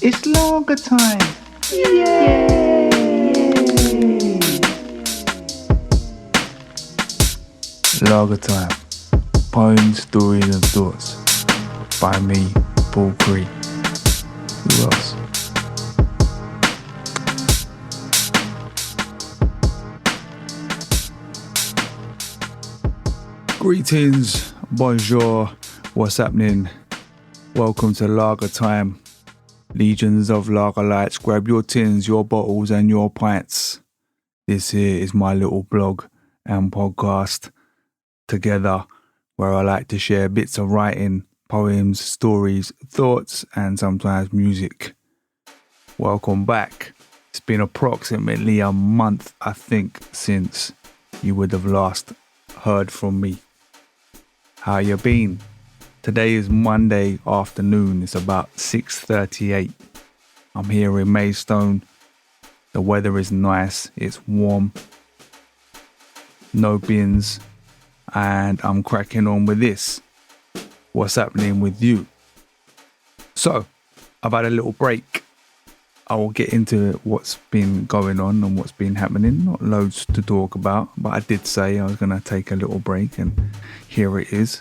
It's lager time! Yay! Lager time. Poems, stories and thoughts. By me, Paul Cree. Who else? Greetings, bonjour, what's happening? Welcome to Lager Time. Legions of lager lights, grab your tins, your bottles and your pints. This here is my little blog and podcast together where I like to share bits of writing, poems, stories, thoughts and sometimes music. Welcome back. It's been approximately a month, I think, since you would have last heard from me. How you been? Today is Monday afternoon. It's about 6:38. I'm here in Maidstone. The weather is nice. It's warm. No bins. And I'm cracking on with this. What's happening with you? So, I've had a little break. I will get into what's been going on and what's been happening. Not loads to talk about, but I did say I was going to take a little break and here it is.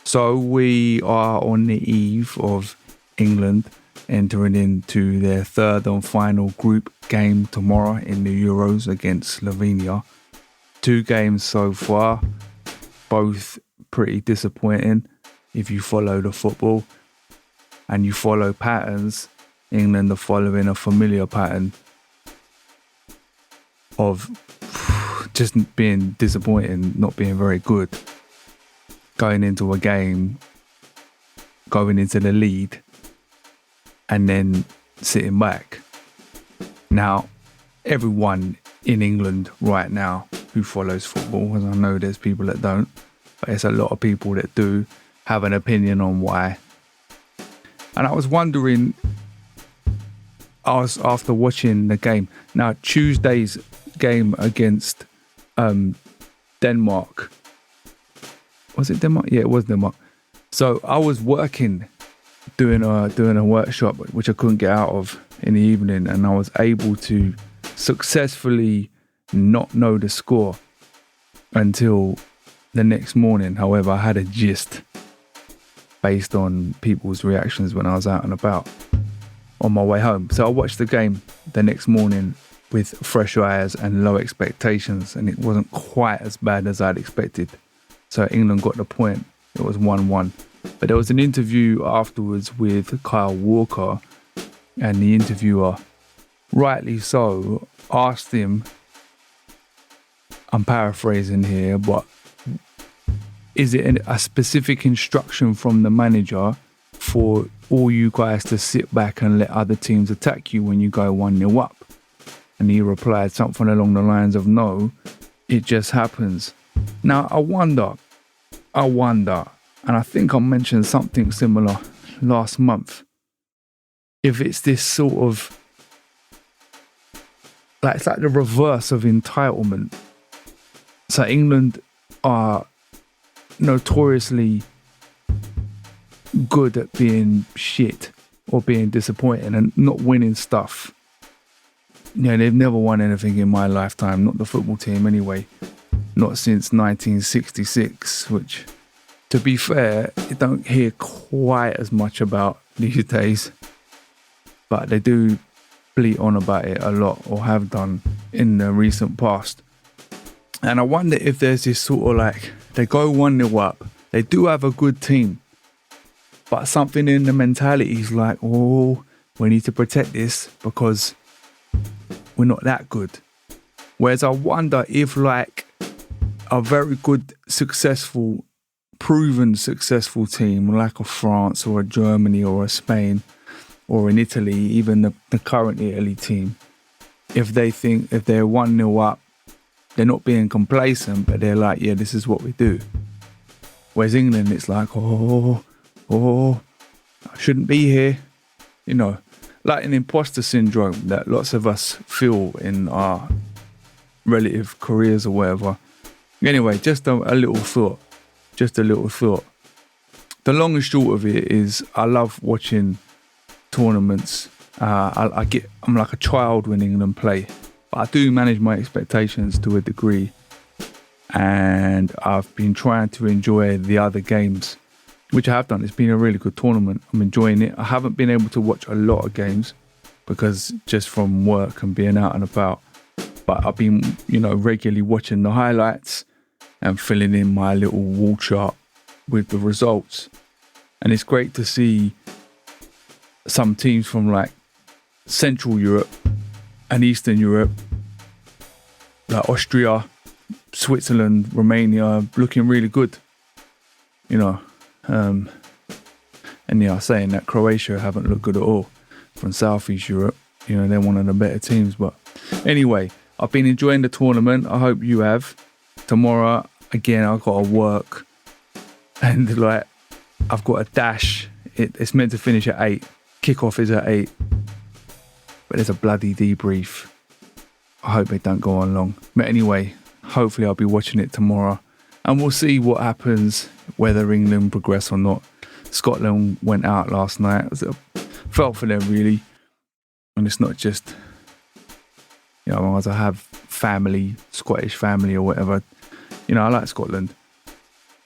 So we are on the eve of England entering into their third and final group game tomorrow in the Euros against Slovenia. 2 games so far, both pretty disappointing. If you follow the football and you follow patterns, England are following a familiar pattern of just being disappointing, not being very good. Going into a game, going into the lead, and then sitting back. Now, everyone in England right now who follows football, as I know there's people that don't, but there's a lot of people that do have an opinion on why. And I was wondering, after watching the game, now Tuesday's game against Denmark, was it Denmark? Yeah, it was Denmark. So I was working, doing a workshop, which I couldn't get out of in the evening, and I was able to successfully not know the score until the next morning. However, I had a gist based on people's reactions when I was out and about on my way home. So I watched the game the next morning with fresh eyes and low expectations, and it wasn't quite as bad as I'd expected. So England got the point. It was 1-1. But there was an interview afterwards with Kyle Walker, and the interviewer, rightly so, asked him, I'm paraphrasing here, but is it a specific instruction from the manager for all you guys to sit back and let other teams attack you when you go 1-0 up? And he replied something along the lines of, no, it just happens. Now, I wonder, and I think I mentioned something similar last month, if it's this sort of, it's like the reverse of entitlement. So England are notoriously good at being shit or being disappointing and not winning stuff. You know, they've never won anything in my lifetime, not the football team anyway. Not since 1966, which, to be fair, you don't hear quite as much about these days. But they do bleat on about it a lot, or have done in the recent past. And I wonder if there's this sort of they go 1-0 up, they do have a good team, but something in the mentality is like, oh, we need to protect this because we're not that good. Whereas I wonder if a very good, successful, proven successful team like a France or a Germany or a Spain or in Italy, even the current Italy team, if they're 1-0 up, they're not being complacent, but they're like, yeah, this is what we do. Whereas England, it's like, oh, I shouldn't be here. You know, like an imposter syndrome that lots of us feel in our relative careers or whatever. Anyway, just a little thought. The long and short of it is I love watching tournaments I'm like a child when England play, but I do manage my expectations to a degree, and I've been trying to enjoy the other games, which I have done. It's been a really good tournament. I'm enjoying it. I haven't been able to watch a lot of games because just from work and being out and about, but I've been, regularly watching the highlights and filling in my little wall chart with the results. And it's great to see some teams from like Central Europe and Eastern Europe, like Austria, Switzerland, Romania, looking really good, and saying that Croatia haven't looked good at all from Southeast Europe. They're one of the better teams. But anyway, I've been enjoying the tournament. I hope you have. Tomorrow, again, I've got to work, and I've got a dash. It's meant to finish at 8. Kickoff is at 8. But there's a bloody debrief. I hope it don't go on long. But anyway, hopefully I'll be watching it tomorrow. And we'll see what happens, whether England progress or not. Scotland went out last night. Felt for them, really. And it's not just, as I have family, Scottish family or whatever. I like Scotland.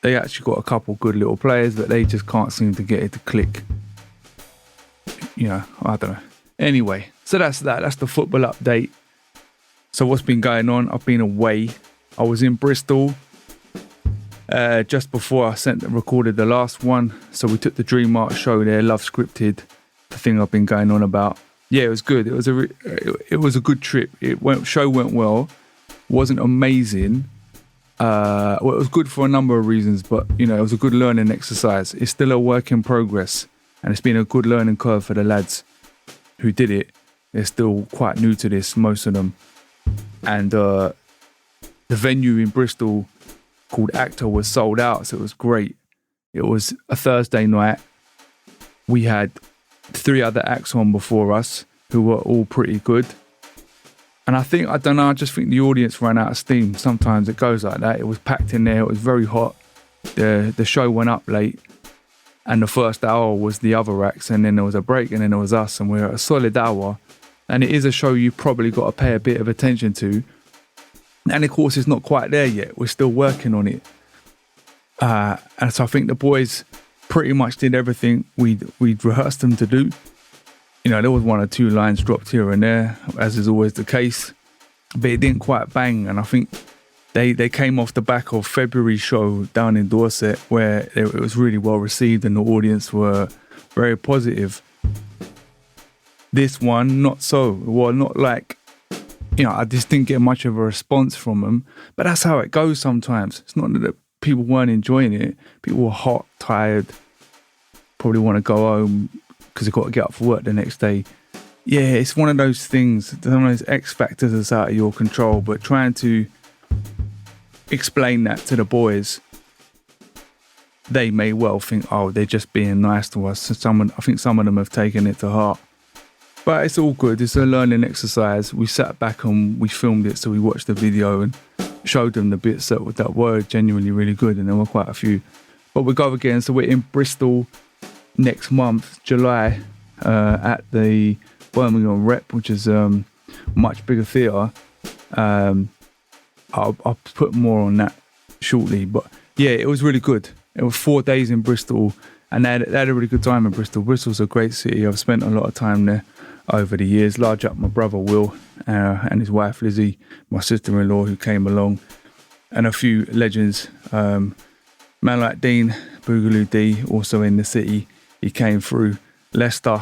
They actually got a couple good little players, but they just can't seem to get it to click. I don't know. Anyway, so that's that. That's the football update. So what's been going on? I've been away. I was in Bristol just before I recorded the last one. So we took the Dream Art show there, Love Scripted, the thing I've been going on about. Yeah, it was good. It was a good trip. Show went well. Wasn't amazing. It was good for a number of reasons, but it was a good learning exercise. It's still a work in progress, and it's been a good learning curve for the lads who did it. They're still quite new to this, most of them. And the venue in Bristol called Actor was sold out, so it was great. It was a Thursday night. We had 3 other acts on before us who were all pretty good. And I just think the audience ran out of steam. Sometimes it goes like that. It was packed in there. It was very hot. The show went up late. And the first hour was the other acts. And then there was a break. And then there was us. And we're at a solid hour. And it is a show you've probably got to pay a bit of attention to. And of course, it's not quite there yet. We're still working on it. And so I think the boys pretty much did everything we'd rehearsed them to do. There was 1 or 2 lines dropped here and there, as is always the case, but it didn't quite bang. And I think they came off the back of February's show down in Dorset, where it was really well received and the audience were very positive. This one, not so. Well, not like, I just didn't get much of a response from them. But that's how it goes sometimes. It's not that people weren't enjoying it. People were hot, tired, probably want to go home because they've got to get up for work the next day. Yeah, it's one of those things, one of those X factors that's out of your control, but trying to explain that to the boys, they may well think, they're just being nice to us. So I think some of them have taken it to heart. But it's all good. It's a learning exercise. We sat back and we filmed it, so we watched the video and showed them the bits that were genuinely really good, and there were quite a few. But we go again, so we're in Bristol next month, July, at the Birmingham Rep, which is much bigger theatre. I'll put more on that shortly. But yeah, it was really good. It was 4 days in Bristol, and they had a really good time in Bristol. Bristol's a great city. I've spent a lot of time there over the years. Large up my brother Will and his wife Lizzie, my sister-in-law who came along, and a few legends. Man like Dean, Boogaloo D, also in the city. He came through. Leicester,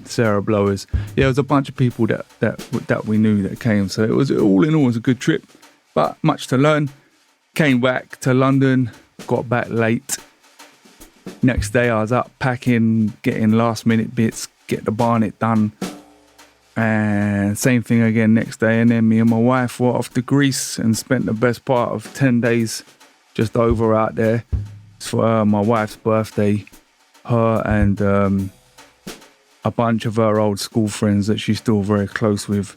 Sarah Blowers. Yeah, it was a bunch of people that we knew that came. So it was all in all, it was a good trip, but much to learn. Came back to London, got back late. Next day I was up packing, getting last minute bits, get the Barnet done. And same thing again next day. And then me and my wife were off to Greece and spent the best part of 10 days just over out there. It's for my wife's birthday. Her and a bunch of her old school friends that she's still very close with,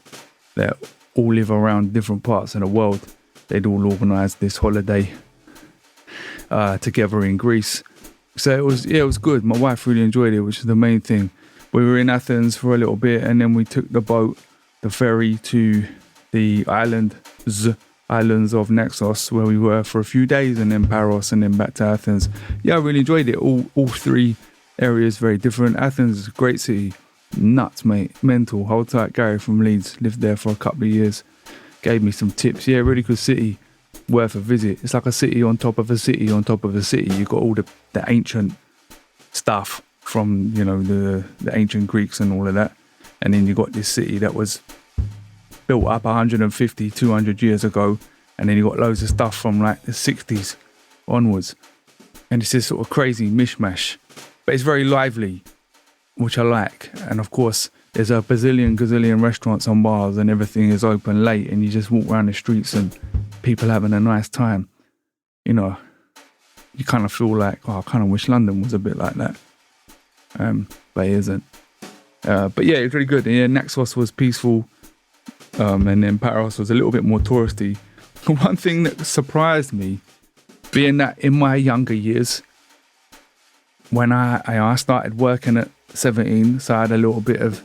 that all live around different parts of the world. They'd all organised this holiday together in Greece. So it was good. My wife really enjoyed it, which is the main thing. We were in Athens for a little bit, and then we took the ferry to the islands of Naxos, where we were for a few days, and then Paros, and then back to Athens. Yeah, I really enjoyed it. All three areas very different. Athens is a great city. Nuts, mate. Mental. Hold tight. Gary from Leeds lived there for a couple of years. Gave me some tips. Yeah, really good city. Worth a visit. It's like a city on top of a city on top of a city. You've got all the ancient stuff from, you know, the ancient Greeks and all of that. And then you've got this city that was built up 150, 200 years ago. And then you've got loads of stuff from like the 60s onwards. And it's this sort of crazy mishmash. But it's very lively, which I like. And of course, there's a gazillion restaurants and bars, and everything is open late, and you just walk around the streets and people having a nice time. You know, you kind of feel like, oh, I kind of wish London was a bit like that. But it isn't. But yeah, it's really good. And yeah, Naxos was peaceful. And then Paros was a little bit more touristy. One thing that surprised me, being that in my younger years, when I started working at 17, so I had a little bit of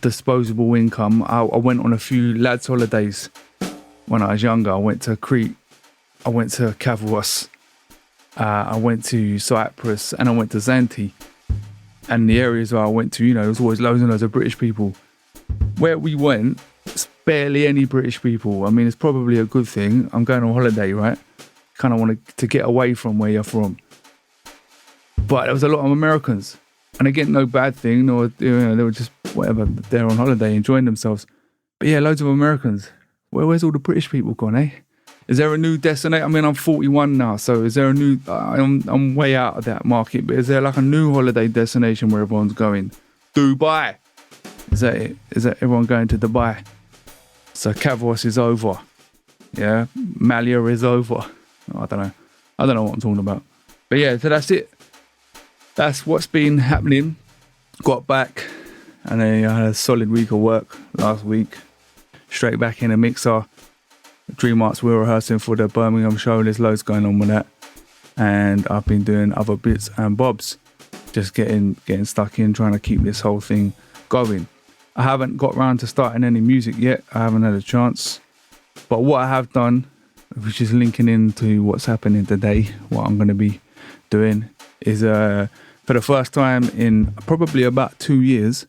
disposable income. I went on a few lads' holidays when I was younger. I went to Crete, I went to Kavros, I went to Cyprus, and I went to Zante. And the areas where I went to, you know, there was always loads and loads of British people. Where we went, it's barely any British people. I mean, it's probably a good thing. I'm going on holiday, right? Kind of want to get away from where you're from. But there was a lot of Americans. And again, no bad thing, or you know, they were just whatever, they're on holiday enjoying themselves. But yeah, loads of Americans. Where's all the British people gone, eh? Is there a new destination? I mean, I'm 41 now, so is there a new... I'm way out of that market, but is there like a new holiday destination where everyone's going? Dubai. Is that it? Is that everyone going to Dubai? So Kavros is over. Yeah, Malia is over. I don't know what I'm talking about. But yeah, so that's it. That's what's been happening. Got back, and then I had a solid week of work last week. Straight back in a mixer. Dream Arts, we were rehearsing for the Birmingham show. There's loads going on with that. And I've been doing other bits and bobs. Just getting stuck in, trying to keep this whole thing going. I haven't got round to starting any music yet. I haven't had a chance. But what I have done, which is linking into what's happening today, what I'm going to be doing, is for the first time in probably about 2 years,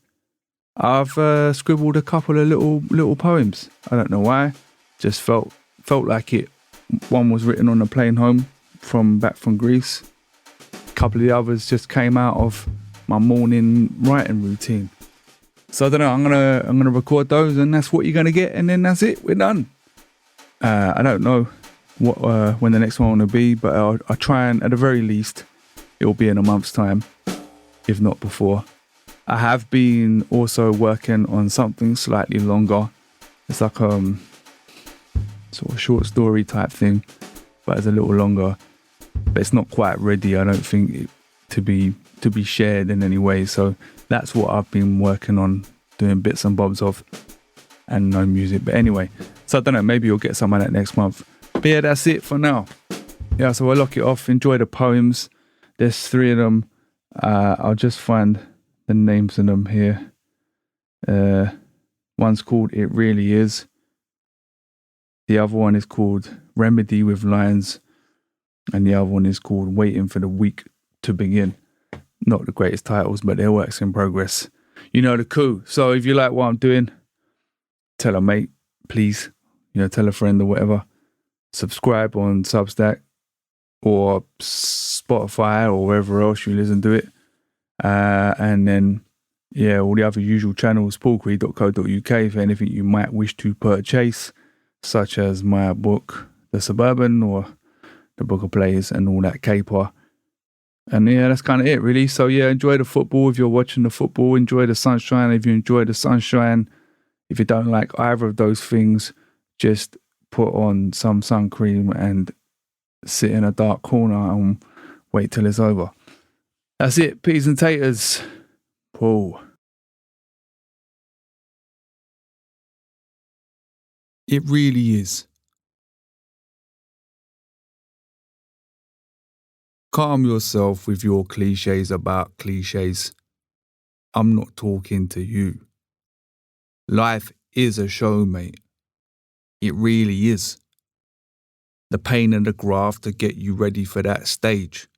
I've scribbled a couple of little poems. I don't know why. Just felt like it. One was written on a plane home back from Greece. A couple of the others just came out of my morning writing routine. So I don't know. I'm gonna record those, and that's what you're gonna get, and then that's it. We're done. I don't know what when the next one will be, but I'll try, and at the very least, it will be in a month's time, if not before. I have been also working on something slightly longer. It's like sort of short story type thing, but it's a little longer. But it's not quite ready, I don't think, to be shared in any way. So that's what I've been working on, doing bits and bobs of, and no music. But anyway, so I don't know, maybe you'll get some of that next month. But yeah, that's it for now. Yeah, so I'll lock it off. Enjoy the poems. There's 3 of them. I'll just find the names of them here. One's called It Really Is. The other one is called Remedy with Lines. And the other one is called Waiting for the Week to Begin. Not the greatest titles, but they're works in progress. You know the coup. So if you like what I'm doing, tell a mate, please. You know, tell a friend or whatever. Subscribe on Substack or Spotify or wherever else you listen to it. And then, yeah, all the other usual channels, paulcree.co.uk for anything you might wish to purchase, such as my book, The Suburban, or the Book of Plays and all that caper. And yeah, that's kind of it, really. So yeah, enjoy the football if you're watching the football. Enjoy the sunshine if you enjoy the sunshine. If you don't like either of those things, just put on some sun cream and sit in a dark corner and wait till it's over. That's it. Peas and taters. Paul. It really is. Calm yourself with your cliches about cliches. I'm not talking to you. Life is a show, mate. It really is. The pain and the graft to get you ready for that stage.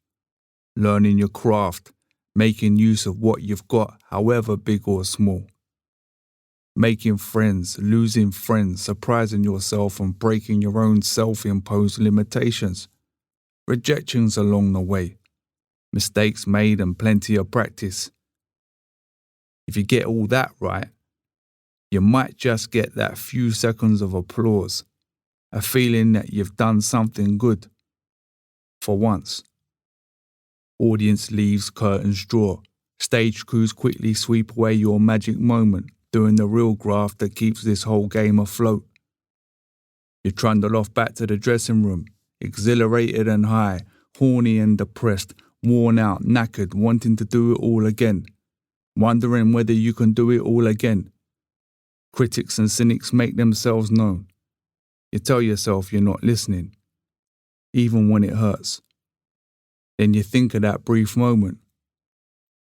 Learning your craft, making use of what you've got, however big or small. Making friends, losing friends, surprising yourself and breaking your own self-imposed limitations. Rejections along the way. Mistakes made and plenty of practice. If you get all that right, you might just get that few seconds of applause, a feeling that you've done something good. For once. Audience leaves, curtains draw. Stage crews quickly sweep away your magic moment, doing the real graft that keeps this whole game afloat. You trundle off back to the dressing room, exhilarated and high, horny and depressed, worn out, knackered, wanting to do it all again, wondering whether you can do it all again. Critics and cynics make themselves known. You tell yourself you're not listening, even when it hurts. Then you think of that brief moment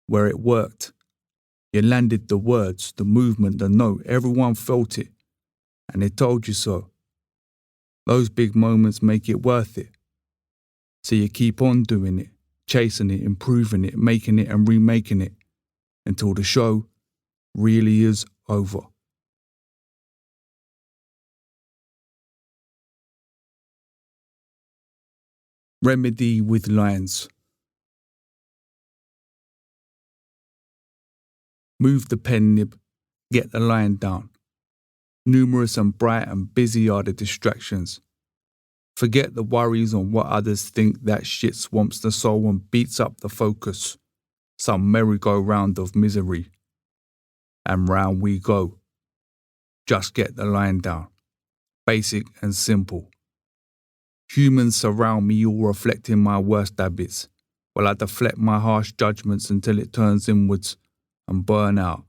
where it worked. You landed the words, the movement, the note, everyone felt it, and they told you so. Those big moments make it worth it. So you keep on doing it, chasing it, improving it, making it and remaking it, until the show really is over. Remedy with lines. Move the pen nib, get the line down. Numerous and bright and busy are the distractions. Forget the worries on what others think. That shit swamps the soul and beats up the focus. Some merry-go-round of misery. And round we go. Just get the line down. Basic and simple. Humans surround me, all reflecting my worst habits, while I deflect my harsh judgments until it turns inwards and burn out.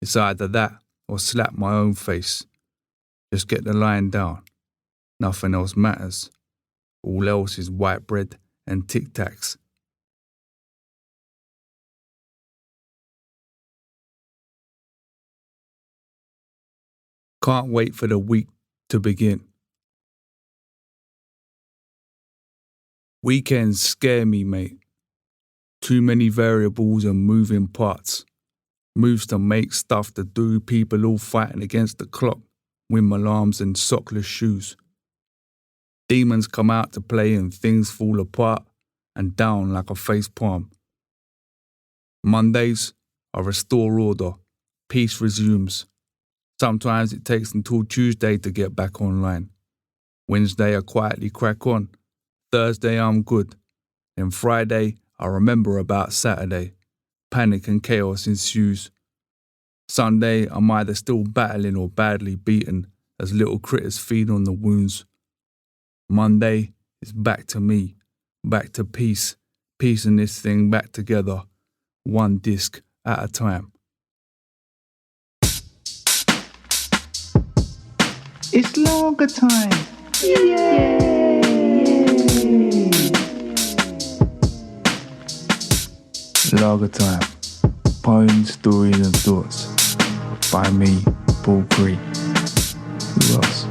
It's either that or slap my own face. Just get the line down. Nothing else matters. All else is white bread and Tic Tacs. Can't wait for the week to begin. Weekends scare me, mate. Too many variables and moving parts. Moves to make, stuff to do, people all fighting against the clock, wind alarms and sockless shoes. Demons come out to play and things fall apart and down like a face palm. Mondays, I restore order. Peace resumes. Sometimes it takes until Tuesday to get back online. Wednesday, I quietly crack on. Thursday, I'm good. Then Friday, I remember about Saturday. Panic and chaos ensues. Sunday, I'm either still battling or badly beaten as little critters feed on the wounds. Monday is back to me, back to peace, piecing this thing back together, one disc at a time. It's longer time. Yay! Lager Time. Poems, stories and thoughts. By me, Paul Cree. Who else?